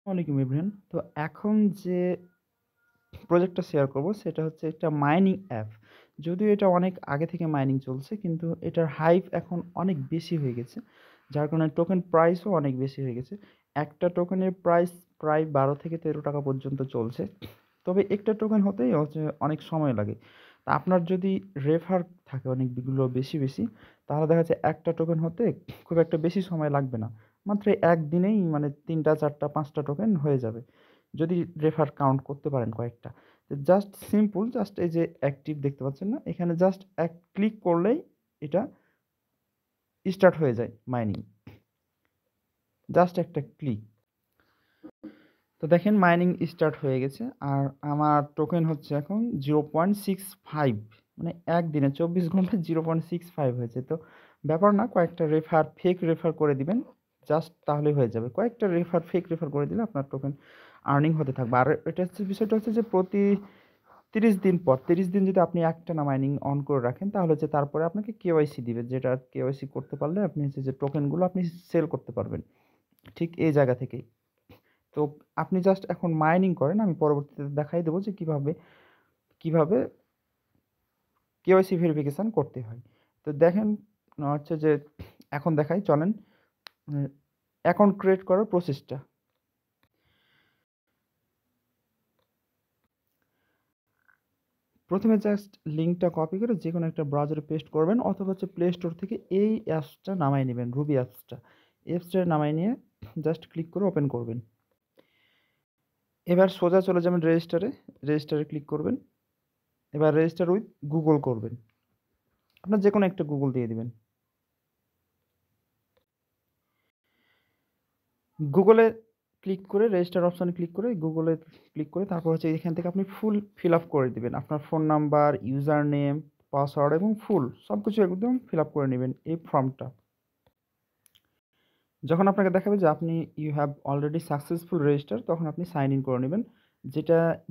ওয়ালাইকুম এভরিওয়ান। তো এখন যে প্রজেক্টটা শেয়ার করব সেটা হচ্ছে একটা মাইনিং অ্যাপ। যদিও এটা অনেক আগে থেকে মাইনিং চলছে কিন্তু এটার হাইপ এখন অনেক বেশি হয়ে গেছে। যার কারণে টোকেন প্রাইসও অনেক বেশি হয়ে গেছে। একটা টোকেনের প্রাইস প্রায় ৳১২ থেকে ৳১৩ পর্যন্ত চলছে। তবে একটা টোকেন হতেই হচ্ছে অনেক সময় লাগে। তা আপনার যদি রেফার থাকে অনেকগুলো বেশি, তাহলে দেখা যাচ্ছে একটা টোকেন হতে খুব একটা বেশি সময় লাগবে না। মাত্র ১ দিনেই মানে ৩ টা, ৪ টা, ৫ টা টোকেন হয়ে যাবে। যদি রেফার কাউন্ট করতে পারেন কয়েকটা। তো জাস্ট সিম্পল জাস্ট এই যে অ্যাক্টিভ দেখতে পাচ্ছেন না? এখানে জাস্ট এক ক্লিক করলেই এটা স্টার্ট হয়ে যায় মাইনিং। জাস্ট একটা ক্লিক। তো দেখেন মাইনিং স্টার্ট হয়ে গেছে। আর আমার টোকেন হচ্ছে এখন 0.65 মানে একদিনে ২৪ ঘন্টায় 0.65 হয়েছে। তো ব্যাপার না কয়েকটা রেফার, ফেক রেফার করে দিবেন। জাস্ট তাহলেই হয়ে যাবে। কয়েকটা রেফার, ফেক রেফার করে দিলে আপনার টোকেন আর্নিং হতে থাকবে। আর এটা হচ্ছে বিষয়টা হচ্ছে যে প্রতি ৩০ দিন পর ৩০ দিন যদি আপনি একটানা মাইনিং অন করে রাখেন তাহলে হচ্ছে তারপরে আপনাকে কেওয়াইসি দিবে। যেটা কেওয়াইসি করতে পারলে আপনি হচ্ছে যে টোকেনগুলো আপনি সেল করতে পারবেন। ঠিক এই জায়গা থেকেই। তো আপনি জাস্ট এখন মাইনিং করেন। আমি পরবর্তীতে দেখাই দেব যে কিভাবে কেওয়াইসি ভেরিফিকেশন করতে হয়। তো দেখেন হচ্ছে যে এখন দেখাই চলেন অ্যাকাউন্ট ক্রিয়েট করার প্রসেসটা। প্রথমে জাস্ট লিঙ্কটা কপি করে যেকোনো একটা ব্রাউজারে পেস্ট করবেন অথবা হচ্ছে প্লে স্টোর থেকে এই অ্যাপসটা নামায় নিবেন, রুবি অ্যাপসটা। অ্যাপসটা নামায় নিয়ে জাস্ট ক্লিক করে ওপেন করবেন। এবার সোজা চলে যাবেন রেজিস্টারে ক্লিক করবেন। এবার রেজিস্টার উইথ গুগল করবেন। আপনার যেকোনো একটা গুগল দিয়ে দিবেন। গুগলে ক্লিক করে রেজিস্টার অপশনে ক্লিক করে গুগলে ক্লিক করে তারপর হচ্ছে এখান থেকে আপনি ফুল ফিল আপ করে দিবেন। আপনার phone number, user name, password এবং ফুল সবকিছু একদম ফিল আপ করে নিবেন এই ফর্মটা। যখন আপনাকে দেখাবে যে আপনি you have already successful register তখন আপনি সাইন ইন করে নিবেন।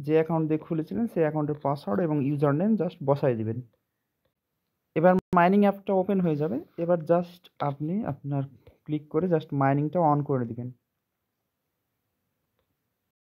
যে অ্যাকাউন্ট দিয়ে খুলেছিলেন সেই অ্যাকাউন্টের পাসওয়ার্ড এবং ইউজার নেম জাস্ট বসায় দিবেন। এবার মাইনিং অ্যাপটা ওপেন হয়ে যাবে। এবার জাস্ট আপনি আপনার ক্লিক করে জাস্ট মাইনিংটা অন করে দিবেন।